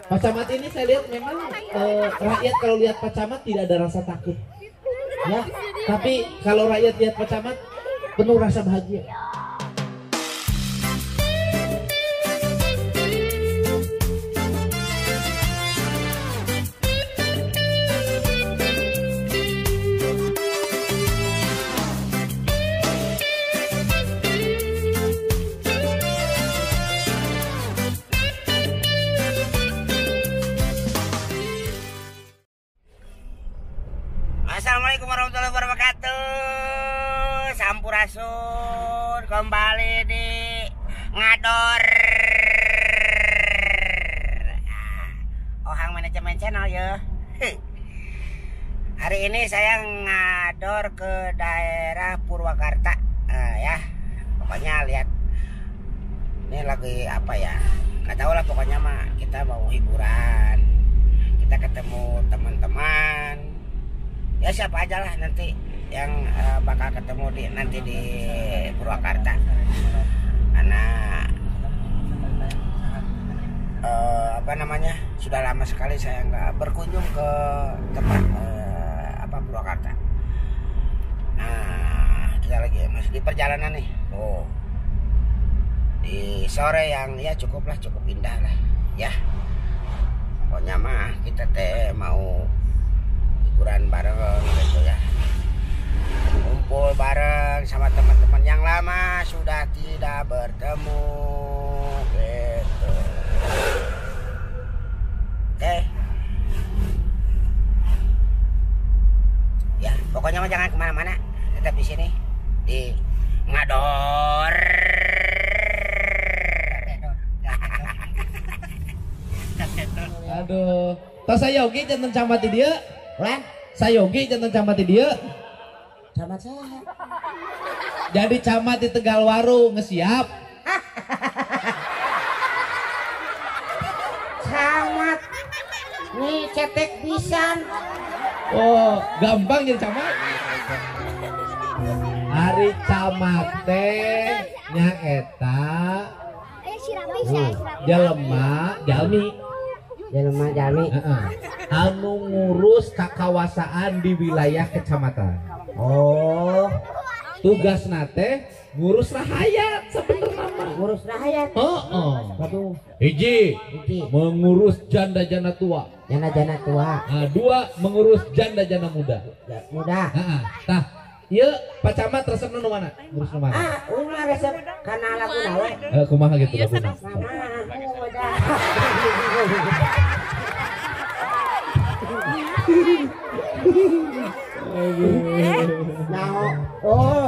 Pak Camat ini saya lihat memang rakyat kalau lihat Pak Camat tidak ada rasa takut. Ya, tapi kalau rakyat lihat Pak Camat penuh rasa bahagia. Assalamualaikum warahmatullahi wabarakatuh. Sampurasun kembali di Ngador Ohang Manajemen Channel ya. Hari ini saya ngador ke daerah Purwakarta ya. Pokoknya lihat ini lagi apa ya, nggak tahu lah, pokoknya mah kita mau hiburan, kita ketemu teman-teman ya, siapa aja lah nanti yang bakal ketemu nanti di Purwakarta. Karena apa namanya, sudah lama sekali saya nggak berkunjung ke tempat Purwakarta. Nah, kita lagi masih di perjalanan nih. Oh, di sore yang ya cukup indah lah ya. Pokoknya mah kita mau hiburan bareng gitu ya, kumpul bareng sama teman-teman yang lama sudah tidak bertemu gitu. Oke ya, pokoknya mah jangan kemana-mana, tetap di sini di Ngador. Aduh, tos sayogi jantan camat di dia. Lan, Sayogi jantan camat di dia. camat saya. Jadi camat di Tegalwaru ngesiap. Camat nih cetek pisan. Oh, gampang jadi camat. Hari camat teh nya eta jelema jalmi. Anu ngurus kakawasaan di wilayah kecamatan. Oh, Tugas nate ngurus rahayat sebenarnya mah. ngurus rakyat. Waduh. Hiji, mengurus janda-janda tua. Jana-jana tua. Nah, dua, mengurus janda-janda muda. Ya, mudah. Nah, ieu Pak Camat resepna nu mana? Ngurus nu mana? Ulah resep kana lagu nawe. Kumaha gitu laguna?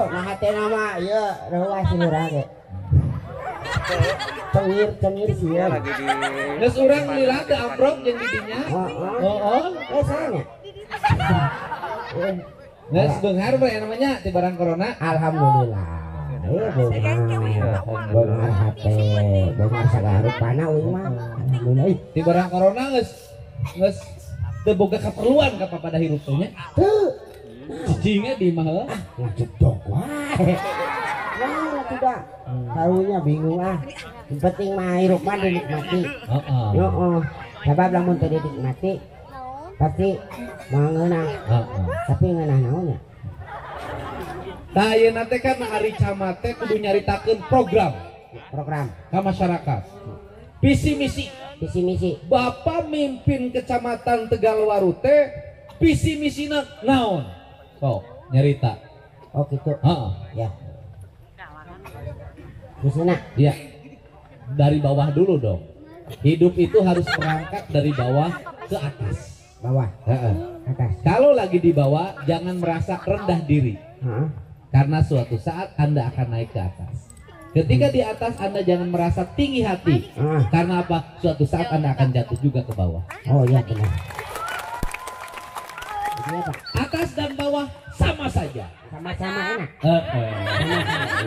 Nah teh nama ieu reuah silurah ge. Cengir sieun. Geus urang lila teu amprok jeung di dinya. Sana. Geus beunghar bae namanya ti barang corona. Alhamdulillah. Beunghar hate, beunghar sagala rupana euy mah. Alhamdulillah. Ti barang corona geus teu boga kaperluan ka papada hirup teh nya. Cicingnya di mah heuh. Jedog wae. Wah, tidak. Tahunya bingung Yang penting mah hirup mah dinikmati. Sabab lamun teu dinikmati pasti mau ngeunah. Tapi ngeunah naonnya? Tah ayeuna teh kan hari camat teh kudu nyaritakeun program ka masyarakat. Visi misi. Bapak mimpin Kecamatan Tegalwaru teh visi misina naon? Sok nyarita. Oh gitu. Ya. Misina. Ya. Dari bawah dulu dong. Hidup itu harus merangkak dari bawah ke atas. Bawah. Atas. Kalau lagi di bawah jangan merasa rendah diri. Karena suatu saat Anda akan naik ke atas. Ketika di atas Anda jangan merasa tinggi hati. Karena apa? Suatu saat Anda akan jatuh juga ke bawah. Oh iya benar. Atas dan bawah sama saja. Sama-sama enak.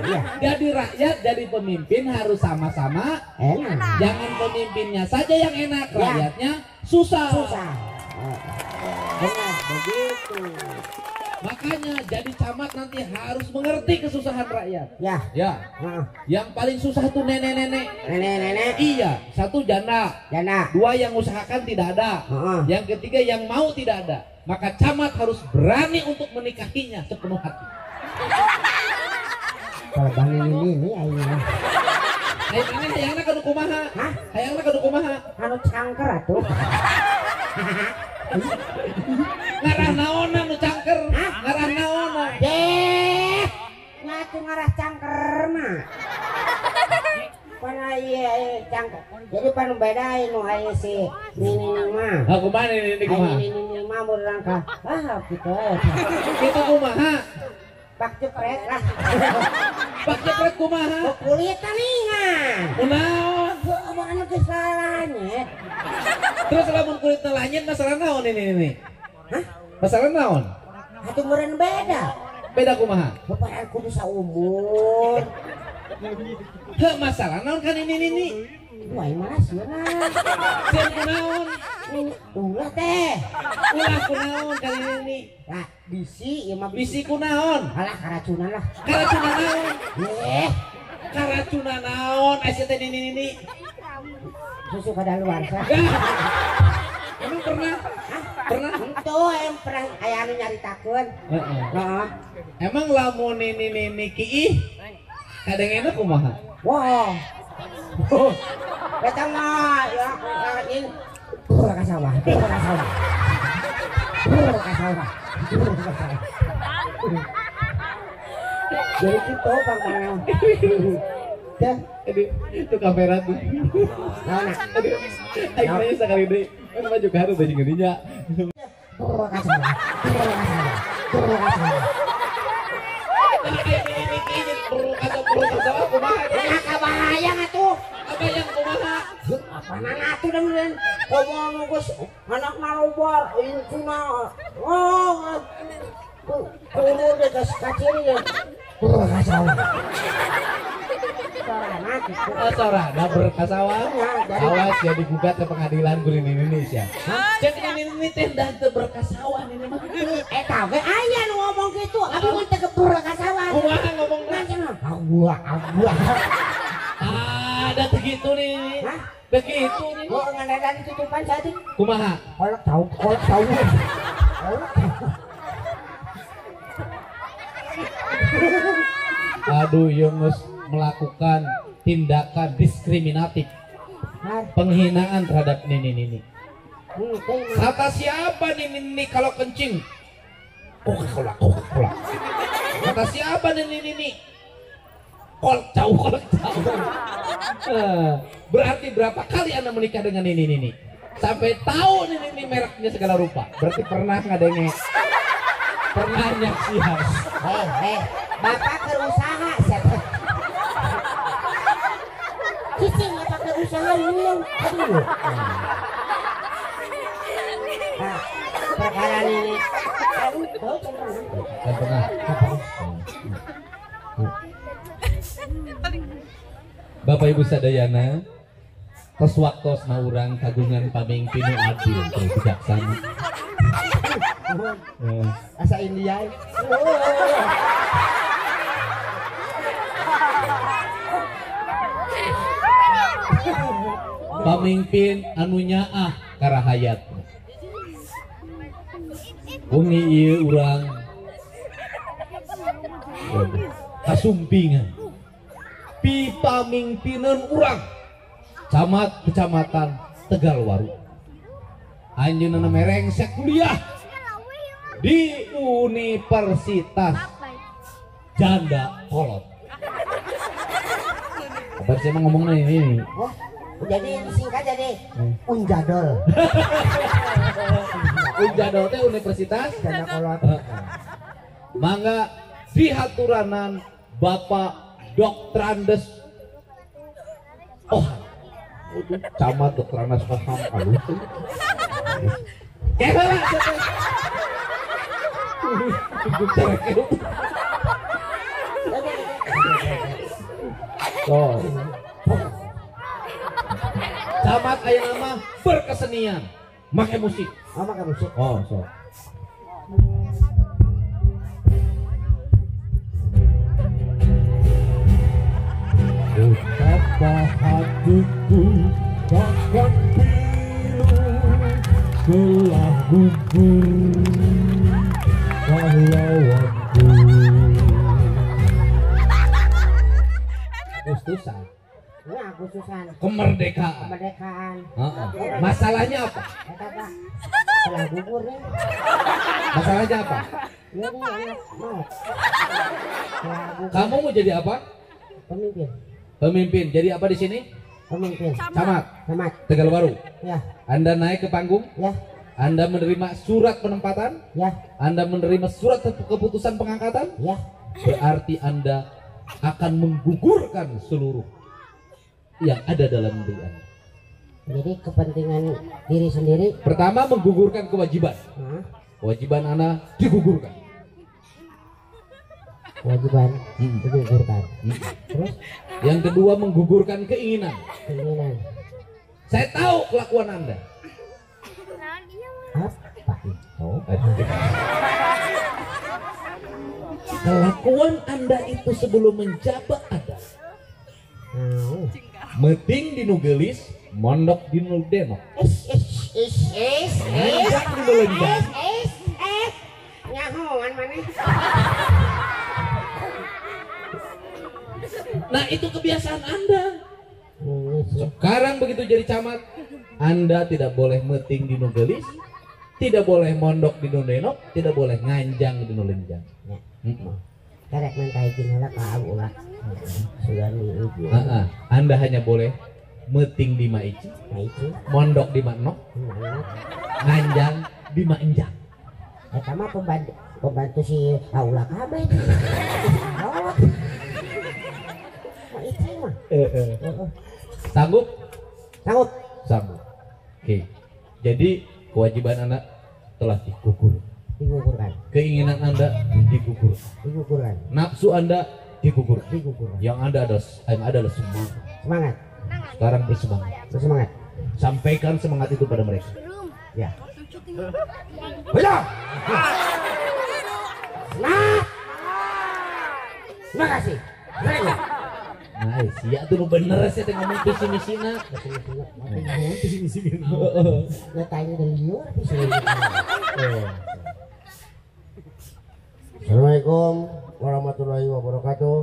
Iya. Jadi rakyat, jadi pemimpin harus sama-sama enak. Jangan pemimpinnya saja yang enak, rakyatnya susah. Benar begitu. Makanya jadi camat nanti harus mengerti kesusahan rakyat. Ya. Ya. Yang paling susah tuh nenek-nenek. Nenek-nenek. Iya, satu janda. Janda. Dua yang usahakan tidak ada. Yang ketiga yang mau tidak ada. Maka camat harus berani untuk menikahinya sepenuh hati. Kalau bang ini ayo. Hayangna kudu kumaha? Hah? Hayangna kudu kumaha? Anu cangker atuh. Ngarah naonna nu cangker? Ngarah naonna? Ngatu ngarah cangker mah. Pana ieu cangker. Jadi panu bedain nu aya si nini mah. Ah kumaha nini kumaha? Nini mah murang ka. Kitu aya. Kitu kumaha? Bak cepret lah. Bak cepret kumaha? Kulit taningan. Kunaon? Anu kesalahannya. Terus lamun kulit langit masalah naon ini? Hah? Masalah naon? Atuh meureun beda. Beda kumaha? Bapak kudu saumur. Heuh masalah naon kan ini? Wah, mana sih nah? Sian kunaon? Ulah teh. Ulah kunaon kali ini? Lah, bisi ieu mah Bisi kunaon? alah karacunan lah. Karacunan naon? Karacunan naon? Asa teh ini. Susu kadaluarsa. Emang pernah? Pernah? Tuh yang pernah aya anu nyaritakeun. Heeh. Emang lamun ini kiih kadang-kadang kumaha? Wah. Eta mah ya ini ka sawah. Jadi kita pangkal. Dan itu kamera tuh. Nah, ayo nanya sekali deh. Kan maju ke harus baju gerinya. Kabayang atuh. Kabayang kumaha? Apaan atuh dan ngomong geus anak malobar incuna. Oh. Kudu deh geus kaciri ya. Sorana berkasawa. Awas ya digugat ke pengadilan Gurin Indonesia. Jadi ini teh dan berkasawa ini mah. Eta ge aya nu ngomong kitu. Abi mun teh berkasawa. Kumaha ngomongna? Agua. Ada begitu nih. Hah? Begitu nih. Oh ngadadan tutupan tadi. Kumaha? Kolak tahu. Aduh, Yunus melakukan tindakan diskriminatif, penghinaan terhadap nini. Kata siapa nini kalau kencing? Coca-Cola. Kata siapa nini? Kolak jauh. Berarti berapa kali Anda menikah dengan nini? Sampai tahu nini mereknya segala rupa. Berarti pernah ngadenge. Pernah nyaksian. Bapak berusaha siapa? Cicing bapak berusaha minum. Aduh. Nah, perkara ini. Pernah. Bapak Ibu sadayana, tos waktosna urang kagungan pamingpin nu adil jeung bijaksana. Asa India. Pamimpin anu nyaah karahayat. Wengi ieu urang kasumpingan pipamingpinan urang camat kecamatan Tegalwaru. Anjeunna merengsek kuliah di Universitas Janda Kolot. Kabar saya mau ngomongnya ini. Oh, jadi disingkat jadi Unjadol. Unjadol teh Universitas Janda Kolot. Mangga dihaturanan Bapak Dr. Andes. Oh, camat Dr. Andes paham alus. Kela. Oh. Camat aya nama berkesenian, make musik. Oh, makan musik. Oh, so. betapa hatiku takkan pilu telah gugur pahlawanku. Agustusan. Nah, Agustusan. Kemerdekaan. Kemerdekaan. Masalahnya apa? Eta Pak. Telah gugur nih. Masalahnya apa? Iya nih, anak mau. Telah gugur. Kamu mau jadi apa? Pemimpin. Pemimpin. Jadi apa di sini? Pemimpin. Camat. Camat. Tegal Baru. Ya. Anda naik ke panggung. Ya. Anda menerima surat penempatan. Ya. Anda menerima surat keputusan pengangkatan. Ya. Berarti Anda akan menggugurkan seluruh yang ada dalam diri Anda. Jadi kepentingan diri sendiri. Pertama, menggugurkan kewajiban. Kewajiban Anda digugurkan. Kewajiban digugurkan. Terus Yang kedua, menggugurkan keinginan. keinginan. Saya tahu kelakuan Anda. Apa itu? Kelakuan Anda itu sebelum menjabat ada. Meting di nugelis, mondok di nudenok. Ngajak di nulenjang. Nyahoan mana? Nah, itu kebiasaan Anda. Sekarang begitu jadi camat, Anda tidak boleh meting di nugelis, tidak boleh mondok di nudenok, tidak boleh nganjang di nulenjang. Karek mentai jinala kau ulah. Sudah nih. Anda hanya boleh meting di maici, mondok di manok, nganjang di manjang. Eta mah pembantu si Aula kabeh. Itu mah. Sanggup? Sanggup. Sanggup. Oke. Jadi kewajiban Anda telah digugurkan. Digugurkan. Keinginan Anda digugurkan. Digugurkan. Nafsu Anda digugurkan. Digugurkan. Yang ada adalah semangat. Semangat. Sekarang bersemangat. Bersemangat. Sampaikan semangat itu pada mereka. Ya. Baca. Nah. Terima kasih. Nah, sia tuh bener sih teh ngomong visi misina. Tanya dari liur sih. Assalamualaikum warahmatullahi wabarakatuh.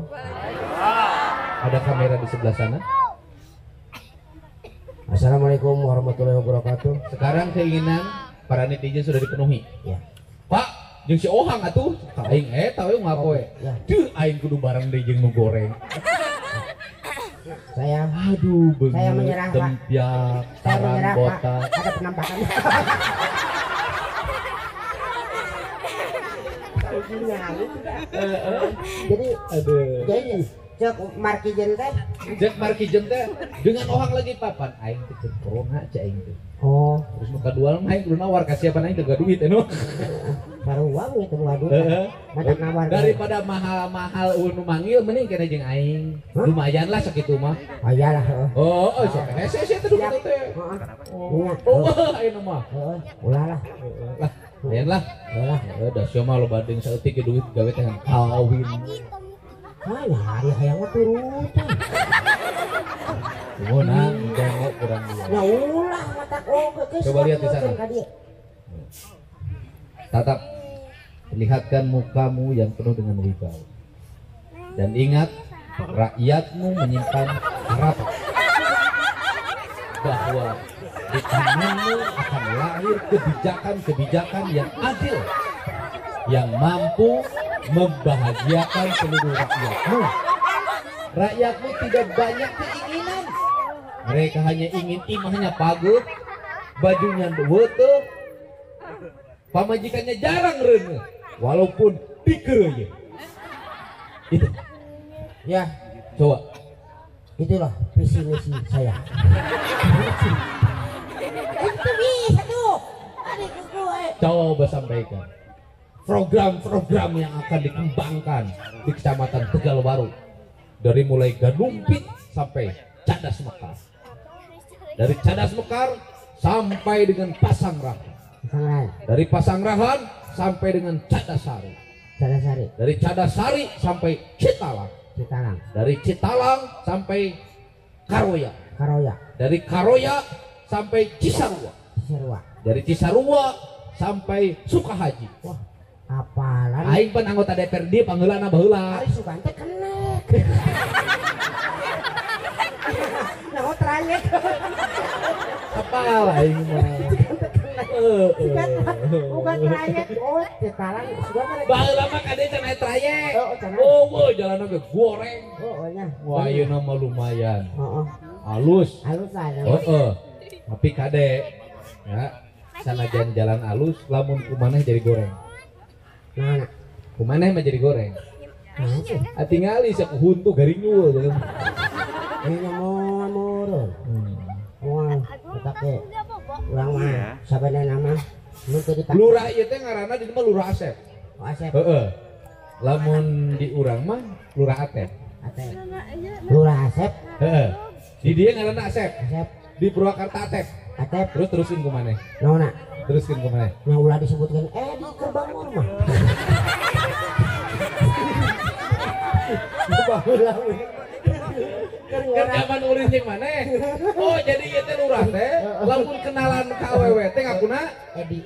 Ada kamera di sebelah sana. Assalamualaikum warahmatullahi wabarakatuh. Sekarang keinginan para netizen sudah dipenuhi. Ya. Pak, jeung si Ohang atuh, aing eta we ngapoe. Duh, aing kudu bareng deui jeung nu goreng. Saya Tempiak, menyerah, Pak. Saya tarang menyerah, botak. Pak. Ada penampakan. Jadi cek markijen teh. Jack Markijen teh dengan Ohang lagi papan aing teh corona cai aing teh. Oh, Terus muka dua aing kudu nawar kasiapan aing teh gak duit anu. saruang gitu waduh. Matak nawar. Daripada mahal-mahal nu manggil mending kena jeung aing. Lumayan lah sakitu mah. Oh iyalah. Oh, sok hese teh duit teh. Oh, ayeuna mah. Ulah lah. Lah, lain lah. Da sia mah lo banding saeutik duit gawe teh kawin. Hari hayang turun. Gimana? Dengok kurang dia. Ya ulah matak Coba lihat di sana. Tatap, perlihatkan mukamu yang penuh dengan wibawa. Dan ingat, rakyatmu menyimpan harapan bahwa di tanganmu akan lahir kebijakan-kebijakan yang adil, yang mampu membahagiakan seluruh rakyatmu. Rakyatmu tidak banyak keinginan. Mereka hanya ingin imahnya pagut, bajunya weuteung, pamajikannya jarang reuneuh, walaupun dikeureuy. Itu. Ya, Coba. itulah visi misi saya. Itu bisa tuh. Adikku gue. Coba sampaikan program-program yang akan dikembangkan di Kecamatan Tegal Baru, dari mulai Ganumpit sampai Cadas Mekar, dari Cadas Mekar sampai dengan Pasangrahan, dari Pasangrahan sampai dengan Cadasari, Cadasari, dari Cadasari sampai Citalang, Citalang. Dari Citalang sampai Karoya. Karoya. Dari Karoya sampai Cisarua. Cisarua. Dari Cisarua sampai Sukahaji. Wah, apalan. Aing pan anggota DPRD pangheulana baheula. Ari sugan teh kenek. Nah, trayek. Apal aing mah. Bukan trayek. Oh, Citalang sugan teh. Baheula mah kade cenah trayek. Oh, cenah. Oh, weuh jalanna ge goreng. Oh, nya. Wah, ieu mah lumayan. Heeh. Halus. Halus lah. Heeh. Tapi kade ya sanajan jalan halus lamun kumaneh jadi goreng. Nah, Kumaneh mah jadi goreng. nah sih. Atingali sia huntu garing nyuwul jadi. Ini mau murun. Wah, tetapnya urang mah sabana nama mun teu ditak. Lurah ieu teh ngaranna di mah Lurah Asep. Oh, Asep. Heeh. Lamun di urang mah Lurah Atep. Asep. Lurah Asep. Heeh. Di dia ngaranna Asep. Asep. Di Purwakarta Atep. Atep. Terus terusin kumaneh. Nona. Teruskeun kumaneh. Yang ulah disebutkan di gerbang rumah. Baheula we. Kan zaman ulin jeung maneh. Oh, jadi ieu teh lurah teh lamun kenalan ka awewe teh ngakuna Edi.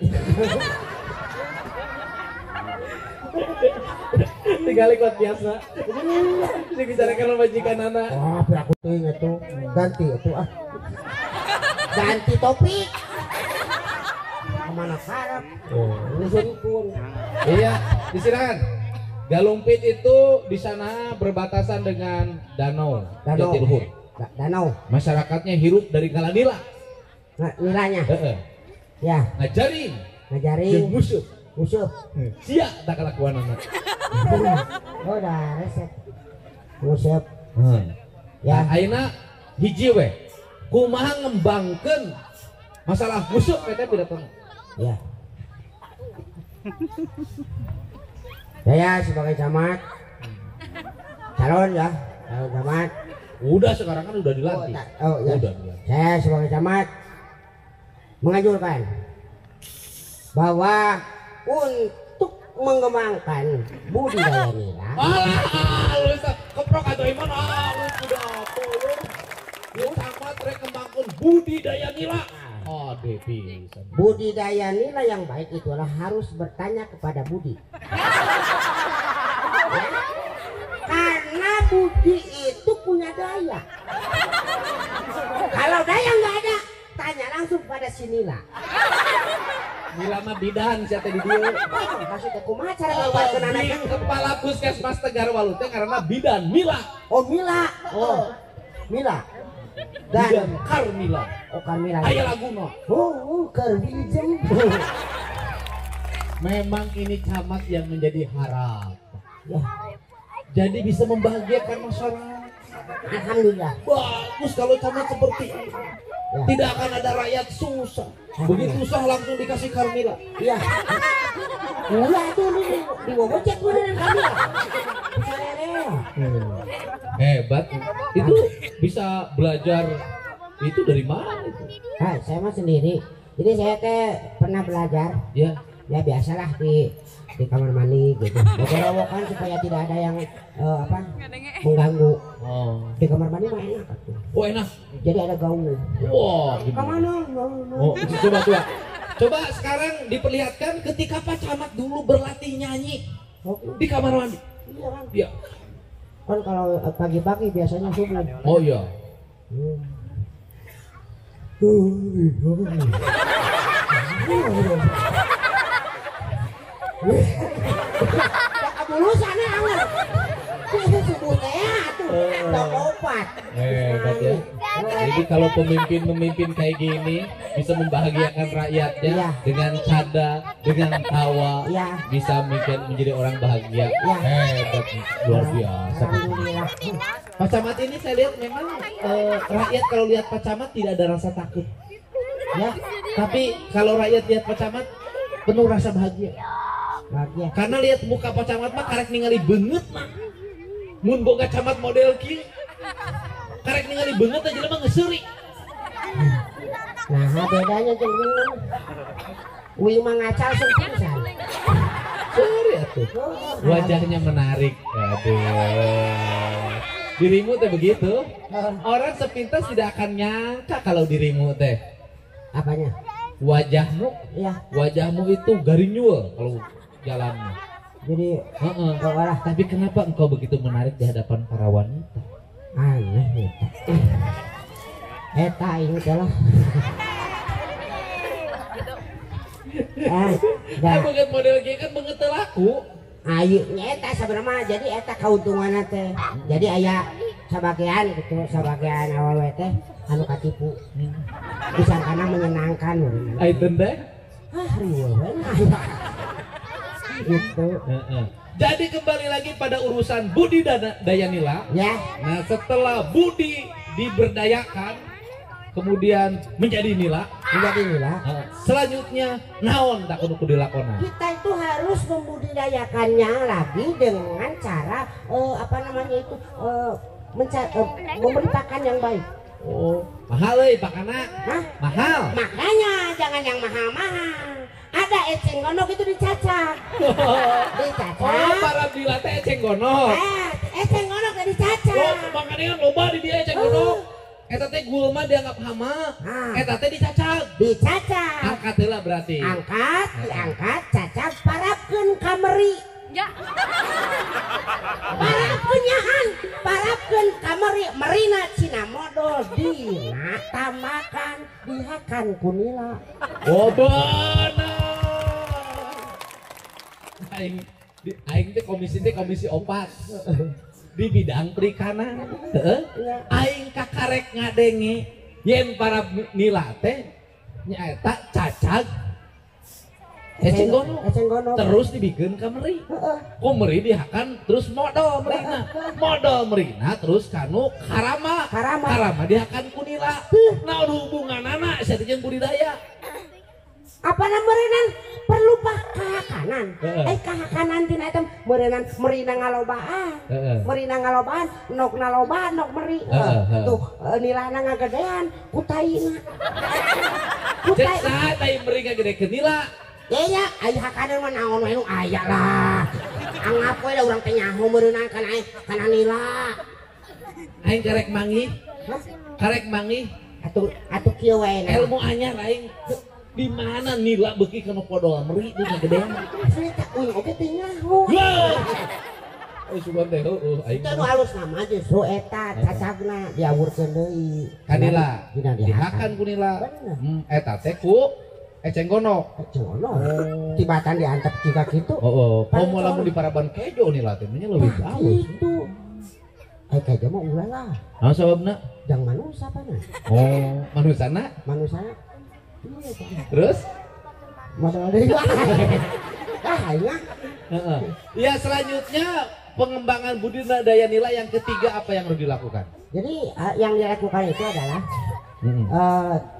tinggal ikut biasa. Ini bicarakan majikanana. Wah, aku tuh inget tuh ganti itu ah. Ganti topik. Kemana karep? Ini jadi pun. Iya, disilakan. Galumpit itu di sana berbatasan dengan danau Jatiluhur. Danau. Masyarakatnya hirup dari kalanila. Nilainya. Heeh. Ya, Ngajarin ngajarin jeung musuh. musuh. Sia tak kelakuanana. Oh, dah resep. Musuh. Ya, Ya, ayeuna hiji we. Kumaha ngembangkeun masalah musuh PT pidatona. ya. Saya sebagai camat, calon ya, calon camat. Udah sekarang kan udah dilantik. Oh, ya. Udah dilantik. Saya sebagai camat menganjurkan bahwa untuk mengembangkan budidaya nila. Alah, lu keprok atau iman udah apa lu? Lu camat rek kembangkeun budidaya nila. Oh, Devi. Budidaya nila yang baik itu adalah harus bertanya kepada Budi. Ya? Karena Budi itu punya daya. Kalau daya nggak ada, tanya langsung pada si Nila. Nila mah bidan siapa di dia. Maksudnya kumaha cara ngawarkeun anak Di kepala puskesmas Tegar Walu teh karena bidan Mila. Oh, Mila. Oh, Mila. Bidan Dan Karmila. oh, Carmila. Aya laguna. Oh, Carwijem. Memang ini camat yang menjadi harap. Ya, Jadi bisa membahagiakan masyarakat. alhamdulillah. Bagus kalau camat seperti ini. Ya. Tidak akan ada rakyat susah. Begitu susah langsung dikasih Karmila. Iya. Ulah tuh di ngocek beneran kami. Bisa lele. Hebat. Itu bisa belajar itu dari mana itu? Hai, saya mah sendiri. Jadi saya teh pernah belajar. Ya. Ya biasalah di kamar mandi gitu. Rowokan supaya tidak ada yang mengganggu. Oh. Di kamar mandi mah enak tuh. Oh enak. Jadi ada gaul. Wah. Kemana? Oh coba coba. Coba sekarang diperlihatkan ketika Pak Camat dulu berlatih nyanyi di kamar mandi. Iya kan? Iya. Kan kalau pagi-pagi biasanya subuh. Oh iya. Lulusannya angin. Subuhnya ya tuh. Udah opat. Hebat ya. Jadi kalau pemimpin kayak gini bisa membahagiakan rakyatnya Iya. dengan canda, dengan tawa, Iya. bisa menjadi orang bahagia. Iya. Hebat, luar biasa. Alhamdulillah. Pak Camat ini saya lihat memang rakyat kalau lihat Pak Camat tidak ada rasa takut. Ya, tapi kalau rakyat lihat Pak Camat penuh rasa bahagia. Bahagia. Karena lihat muka Pak Camat mah karek ningali beungeut mah. Mun boga camat model kieu. Karek ningali beungeut aja mah ngeseuri. Nah, bedanya jeung Wing mah ngacal seueur pisan. Ya tuh. Wajahnya menarik. Aduh. Dirimu teh begitu. Orang sepintas tidak akan nyangka kalau dirimu teh. Apanya? Wajahmu. Iya. Wajahmu itu garinyul kalau jalanmu. Jadi Tapi kenapa engkau begitu menarik di hadapan para wanita? aneh eta inget lah. Kan banget model kayak kan banget laku. Ayo eta sebenarnya jadi eta keuntungan teh. Jadi aya sebagian gitu, sebagian awewe teh anu katipu. Disangkana menyenangkan. Ai teh. Riweuh gitu. Jadi kembali lagi pada urusan budidaya nila. Ya. Nah setelah budi diberdayakan, kemudian menjadi nila. Selanjutnya naon tak kudu dilakona. Kita itu harus membudidayakannya lagi dengan cara apa namanya itu memberitakan yang baik. Oh, mahal pakana. Hah? Mahal. Makanya jangan yang mahal-mahal. Ada eceng gondok itu dicacak. Oh, para nila teh eceng gondok. Eceng gondok teh dicacak. Oh, makanya loba di dia eceng gondok. Eta teh gulma dianggap hama. Eta teh dicacak. Angkat heula berarti. Diangkat, cacak, parapkeun kameri. Ya. Parapkeun kameri, merina cina modal dina tamakan dihakan kunila. Oh bener. Aing teh komisi 4. Di bidang perikanan. Aing kakarek ngadenge yen para nila teh nyaeta cacag eceng gondok terus dibikin kameri. Kameri dihakan terus modal merina terus kanu karama dihakan kunila. Naon hubunganana saya jeung budidaya? Apa namanya perlu kahakanan kahakanan tina eta merina ngalobaan nok meri tuh nilana ngagedean kutaina cek saha tai meri ngagedekeun nila ya aya hakanan mah naon we nu aya lah anggap we da urang teh nyaho meureunna kana nila aing karek mangi atuh kieu we ilmu anyar aing. Di mana nila beuki kana podol meri di ngagedean. Saya tak oke teh nyaho. Oh sugan teh aing. Itu halus nama justru eta cacagna diawurkeun deui. Kanila dihakan ku nila. Eta teh ku eceng gondok. Tibatan diantep jika gitu. Komo lamun di paraban kejo nila teh nya leuwih bagus. Itu. Kejo mah ulah lah. Naon sababna? Jang manusa pana. Oh, manusana? Terus? Modal deui lah. Ya selanjutnya pengembangan budidaya nila yang ketiga apa yang harus dilakukan? Jadi yang dilakukan itu adalah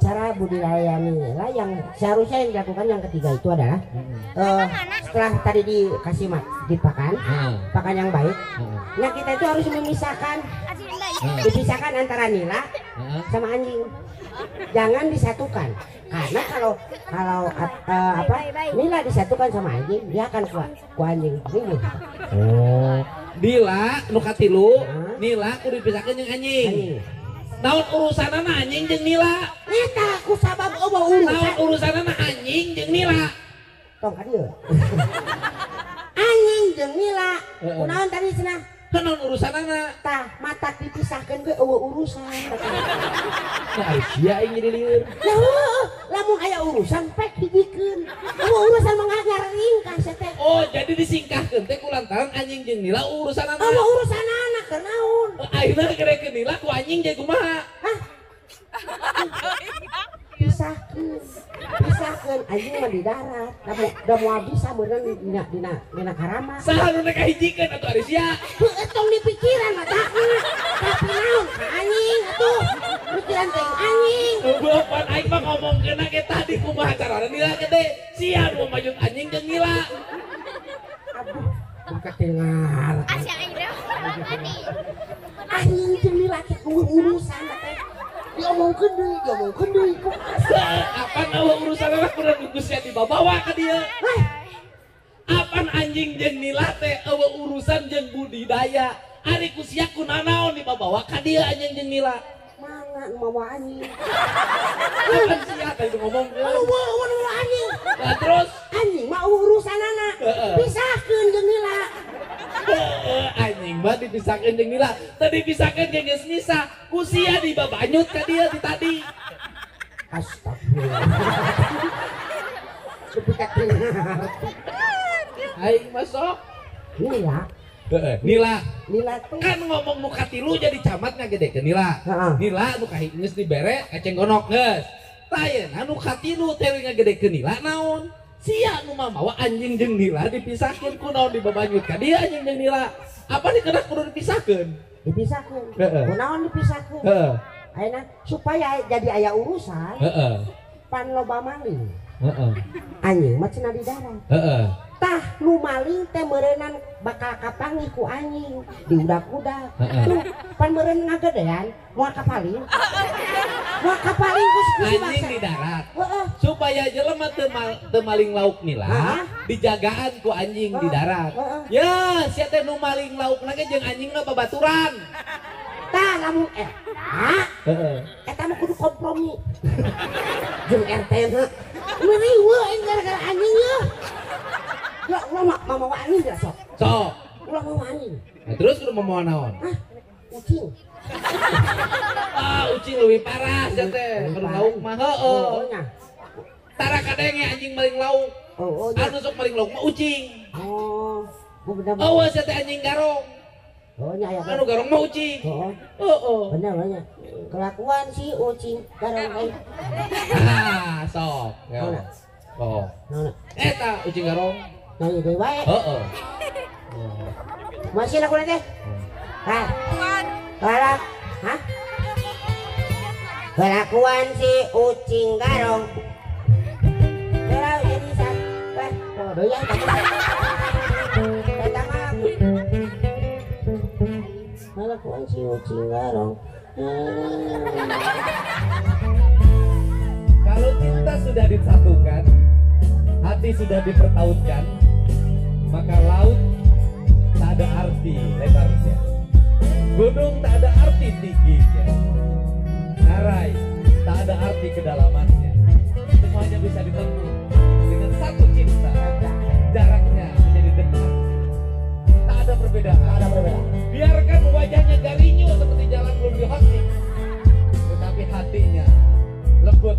cara budidaya nila yang seharusnya yang dilakukan yang ketiga itu adalah setelah tadi dikasih pakan yang baik, nah kita itu harus dipisahkan antara nila sama anjing, jangan disatukan. Karena kalau nila disatukan sama anjing dia akan ku anjing ribut. Oh, nila nu katilu, nila kudu dipisahkeun jeung anjing. Naon urusanana anjing jeung nila? Eta ku sabab eueuh urusan. Naon urusanana anjing jeung nila? Tong ka dieu. Anjing jeung nila. Kunaon tadi cenah? Naon urusanana? Tah matak dipisahkeun ge eueuh urusan. Ari sia aing jadi lieur. Ya heueuh, lamun aya urusan pek hijikeun. Eueuh urusan mah ngaringkas teh. Oh, jadi disingkahkeun teh kulantaran anjing jeung nila urusanana. Eueuh urusanana keur naon? Ayeuna gerekeun nila ku anjing jadi kumaha? Hah? Pisahkeun anjing mah di darat. Da moal bisa meureun dina karama. Saha nu kahijikeun atuh ari sia? Heueuh tong dipikiran matakna. Tapi naon ka anjing atuh? Pikiran teh anjing. Bukan aing mah ngomongkeun ge tadi kumaha carana nila gede. Sia nu maju anjing jeung nila. Aduh, buka dengar. Anjing jeung nila teh urusan teh. Diomongkeun deui Apa nawa urusan anak kudu nunggu sia dibawa ka dieu. Apaan anjing anjing jeung nila teh eueuh urusan jeung budidaya. Ari ku sia kunaon dibawa ka dieu anjing jeung nila. Mana mawa anjing? Kan sia teh ngomong. Mawa anjing. Nah, terus Anjing mah urusan anak. Pisahkeun jeung nila. Anjing mah dipisahkeun jeung nila. Tadi dipisahkeun jeung geus Nisa. Ku sia dibabanyut ka dieu di tadi. Astagfirullah. Supikat Aing masuk. nila. Nila. Nila teh. Kan ngomong nu katilu jadi camatnya gede ke Nila. Heeh. Nila nu kahitneus dibere eceng gonok geus. Tah ayeuna nu katilu teh ngagede ke Nila naon? Sia nu mamawa anjing jeung Nila dipisahkeun kunaon dibabanyut ka dieu anjing jeung Nila. Apa dikedah kudu dipisahkeun? Dipisahkeun. Heeh. Kunaon dipisahkeun? Heeh. Ayeuna supaya jadi aya urusan Heeh. pan loba maling. Heeh. Anjing mah cenah di darat. Heeh. Tah nu maling teh meureunnan bakal kapangi ku anjing diudak-udak. Tuh pan meureun ngagedean moal kapaling. Moal kapaling ku Anjing di darat. Heeh. Supaya jelema teu maling lauk Nila, Hah? dijagaan ku anjing di darat. Heeh. Ya, sia teh nu maling laukna ge jeung anjingna babaturan. Tah lamun Heeh. eta mah kudu kompromi. Jeung RT na meriweuh aing gara-gara anjing ya. Lah ulah mamawa anjing dah sok. Sok. Ulah mamawa anjing. Nah, terus kudu momoan naon? Hah? Ucing. Ucing leuwih parah sia teh. Kudu lauk mah heueuh. Oh nya. Tara kadenge anjing maling lauk. Oh nya. Anu sok maling lauk mah ucing. Oh. Bener. Eueuh sia teh anjing garong. Oh nya ya. Anu garong mah ucing. Oh. Heeh. Bener nya. Kelakuan si ucing garang aing. Sok. Ya. Naona? Oh. Naona? Eta ucing garong. Nanya deui wae. Heeh. Masih lakukan teh? Hah? Galak? Hah? Kelakuan si ucing garong. Kalau jadi sampai oh doyan eta mah. Kelakuan si ucing garong. Kalau cinta sudah disatukan, hati sudah dipertautkan, maka laut tak ada arti lebarnya, gunung tak ada arti tingginya, ngarai tak ada arti kedalamannya. Semuanya bisa ditempuh dengan satu cinta. Jaraknya menjadi dekat, tak ada perbedaan. Ada berbeda. Biarkan wajahnya garinyo seperti jalan belum dihosting, tetapi hatinya lembut